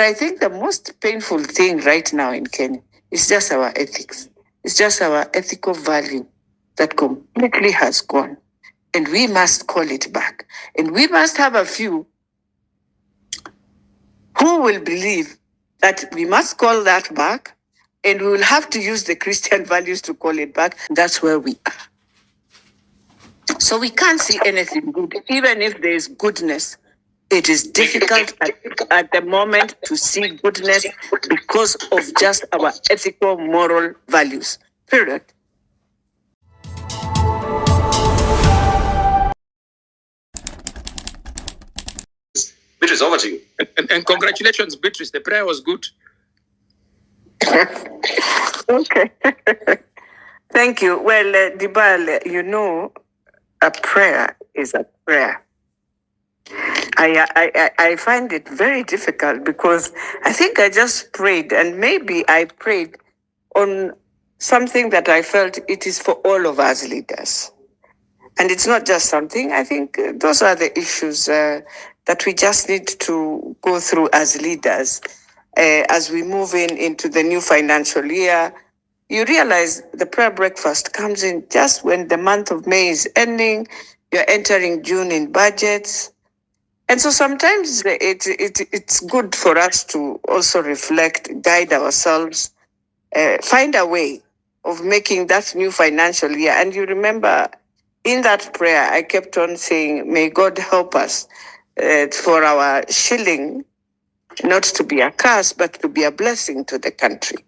I think the most painful thing right now in Kenya is just our ethics. It's just our ethical value that completely has gone. And we must call it back. And we must have a few who will believe that we must call that back, and we will have to use the Christian values to call it back. That's where we are. So we can't see anything good, even if there is goodness. It is difficult at the moment to see goodness because of just our ethical, moral values. Period. Beatrice, over to you. And congratulations, Beatrice. The prayer was good. Okay. Thank you. Well, Dibal, you know, a prayer is a prayer. I find it very difficult because I think I just prayed, and maybe I prayed on something that I felt it is for all of us leaders. And it's not just something, I think those are the issues that we just need to go through as leaders. As we move into the new financial year, you realize the prayer breakfast comes in just when the month of May is ending, you're entering June in budgets. And so sometimes it's good for us to also reflect, guide ourselves, find a way of making that new financial year. And you remember in that prayer, I kept on saying, may God help us for our shilling not to be a curse, but to be a blessing to the country.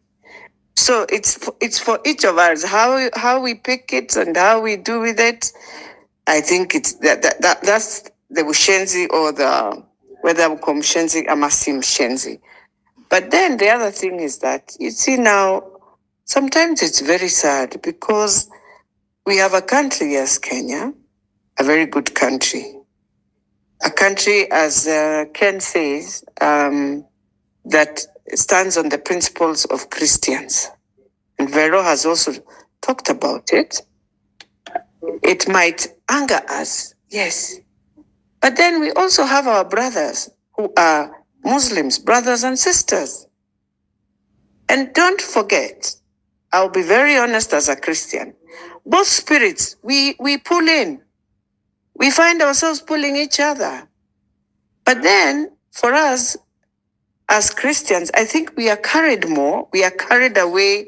So it's for each of us how we pick it and how we do with it. I think it's that's the ushenzi or the whether mshenzi ama si mshenzi. But then the other thing is that you see now sometimes it's very sad because we have a country as Kenya, a very good country. A country, as Ken says, that stands on the principles of Christians. And Vero has also talked about it. It might anger us, yes. But then we also have our brothers who are Muslims, brothers and sisters. And don't forget, I'll be very honest as a Christian, both spirits, we pull in. We find ourselves pulling each other. But then for us as Christians, I think we are carried more, we are carried away,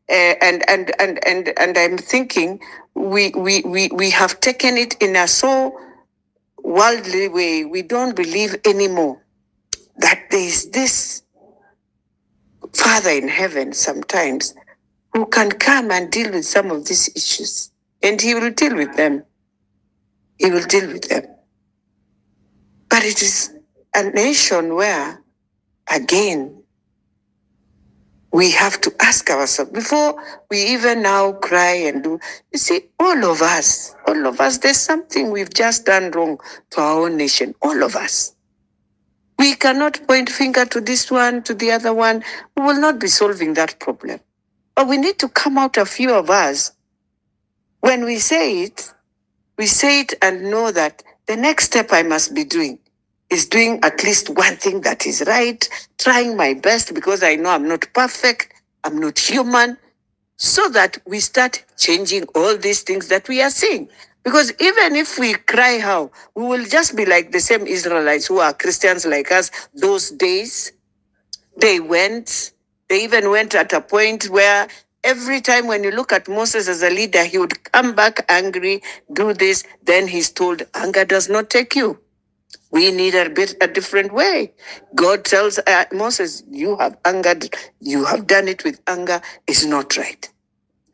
and I'm thinking we have taken it in a so worldly way. We don't believe anymore that there is this Father in heaven sometimes who can come and deal with some of these issues. And he will deal with them. He will deal with them. But it is a nation where, again, we have to ask ourselves before we even now cry and do. You see, all of us, there's something we've just done wrong to our own nation. All of us. We cannot point finger to this one, to the other one. We will not be solving that problem. But we need to come out, a few of us. When we say it and know that the next step I must be doing is doing at least one thing that is right, trying my best because I know I'm not perfect, I'm not human, so that we start changing all these things that we are seeing. Because even if we cry how, we will just be like the same Israelites who are Christians like us those days. They even went at a point where every time when you look at Moses as a leader, he would come back angry, do this, then he's told, anger does not take you. We need a different way. God tells Moses, you have angered, you have done it with anger, it's not right.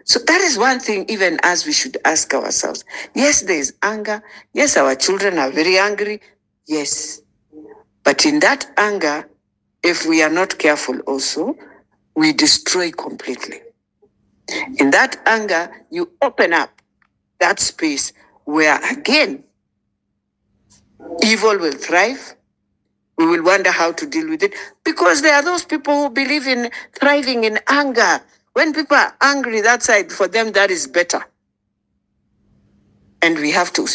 So that is one thing, even as we should ask ourselves. Yes, there is anger. Yes, our children are very angry. Yes. But in that anger, if we are not careful also, we destroy completely. In that anger, you open up that space where, again, evil will thrive. We will wonder how to deal with it because there are those people who believe in thriving in anger. When people are angry, that side, for them, that is better. And we have to,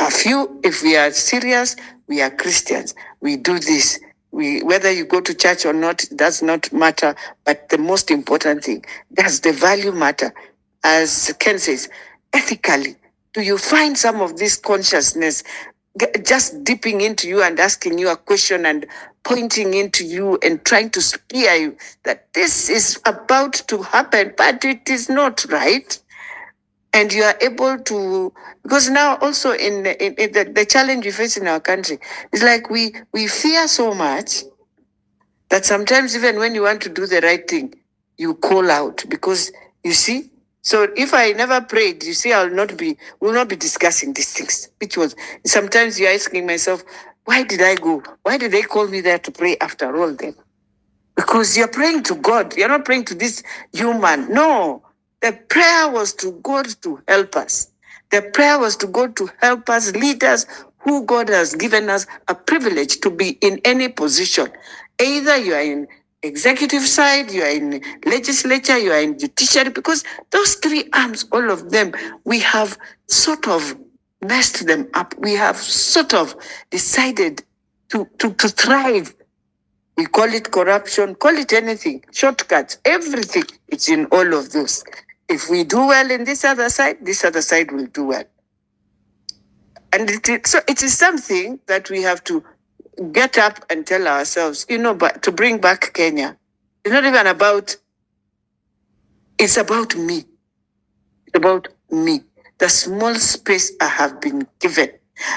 if we are serious, we are Christians, we do this, whether you go to church or not does not matter. But the most important thing, does the value matter? As Ken says, ethically, do you find some of this consciousness just dipping into you and asking you a question and pointing into you and trying to spear you that this is about to happen, but it is not right? And you are able to, because now also in the challenge we face in our country is like we fear so much that sometimes even when you want to do the right thing, you call out because you see. So if I never prayed, you see, will not be discussing these things. Which was sometimes you're asking myself, why did I go? Why did they call me there to pray after all then? Because you're praying to God. You're not praying to this human. No. The prayer was to God to help us. The prayer was to God to help us, lead us, who God has given us a privilege to be in any position. Either you are in executive side, you are in legislature, you are in judiciary, because those three arms, all of them, we have sort of messed them up. We have sort of decided to thrive. We call it corruption, call it anything, shortcuts, everything. It's in all of those. If we do well in this other side will do well. And so it is something that we have to get up and tell ourselves, but to bring back Kenya, it's not even about, it's about me. It's about me. The small space I have been given.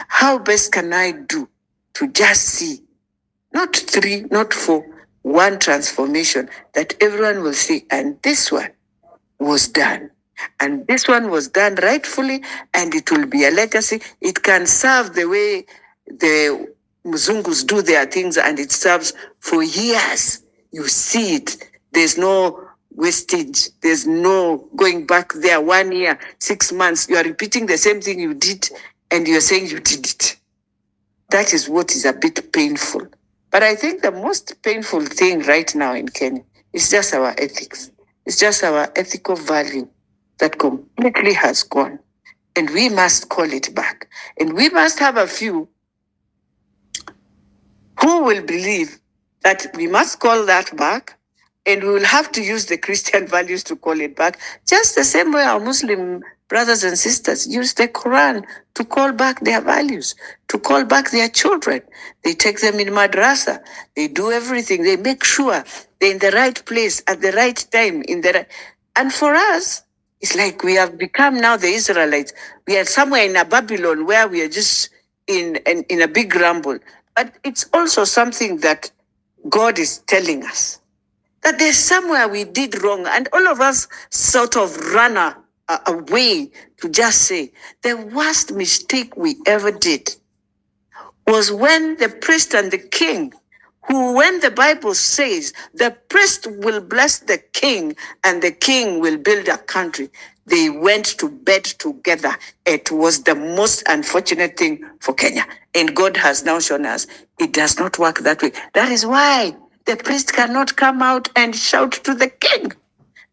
How best can I do to just see, not 3, not 4, one transformation that everyone will see, and this one was done. And this one was done rightfully, and it will be a legacy. It can serve the way the Mzungus do their things, and it serves for years. You see it. There's no wastage. There's no going back there 1 year, 6 months. You are repeating the same thing you did, and you're saying you did it. That is what is a bit painful. But I think the most painful thing right now in Kenya is just our ethics. It's just our ethical value that completely has gone. And we must call it back. And we must have a few who will believe that we must call that back, and we will have to use the Christian values to call it back, just the same way our Muslim brothers and sisters use the Quran to call back their values, to call back their children. They take them in madrasa. They do everything. They make sure they're in the right place at the right time. And for us, it's like we have become now the Israelites. We are somewhere in a Babylon where we are just in a big rumble. But it's also something that God is telling us, that there's somewhere we did wrong, and all of us sort of run away to just say, the worst mistake we ever did was when the priest and the king, who, when the Bible says the priest will bless the king and the king will build a country, they went to bed together. It was the most unfortunate thing for Kenya. And God has now shown us it does not work that way. That is why the priest cannot come out and shout to the king.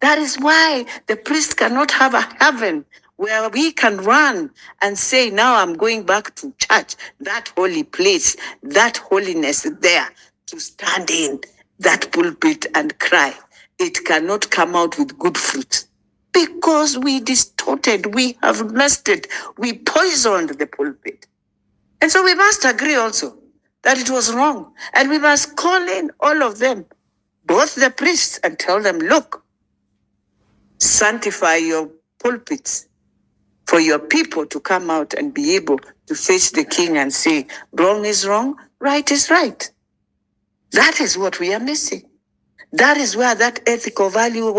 That is why the priest cannot have a heaven where we can run and say, now I'm going back to church, that holy place, that holiness there, to stand in that pulpit and cry. It cannot come out with good fruit because we distorted, we have messed it, we poisoned the pulpit. And so we must agree also that it was wrong. And we must call in all of them, both the priests, and tell them, look, sanctify your pulpits for your people to come out and be able to face the king and say, wrong is wrong, right is right. That is what we are missing. That is where that ethical value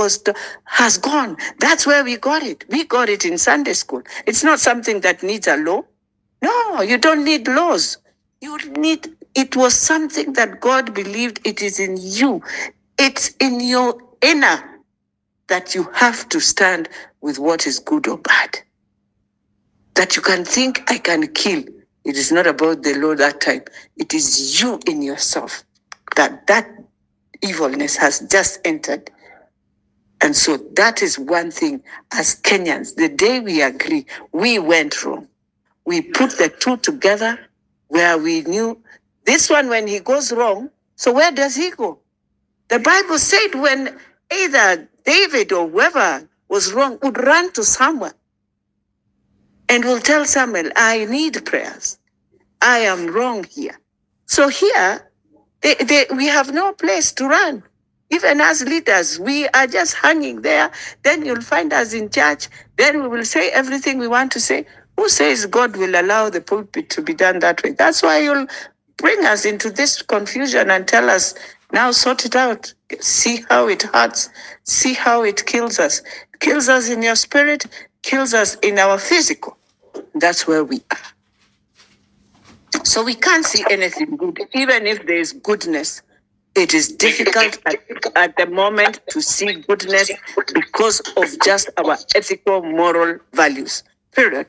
has gone. That's where we got it. We got it in Sunday school. It's not something that needs a law. No, you don't need laws. It was something that God believed it is in you. It's in your inner that you have to stand with what is good or bad. That you can think, I can kill. It is not about the law that time. It is you in yourself that evilness has just entered. And so that is one thing as Kenyans, the day we agree, we went wrong. We put the two together where we knew this one, when he goes wrong, So where does he go? The Bible said when either David or whoever was wrong would run to Samuel and will tell Samuel, I need prayers. I am wrong here. So here, we have no place to run. Even as leaders, we are just hanging there. Then you'll find us in church. Then we will say everything we want to say. Who says God will allow the pulpit to be done that way? That's why you'll bring us into this confusion and tell us, now sort it out. See how it hurts. See how it kills us. Kills us in your spirit, kills us in our physical. That's where we are. So we can't see anything good. Even if there is goodness, it is difficult at the moment to see goodness because of just our ethical, moral values. Period.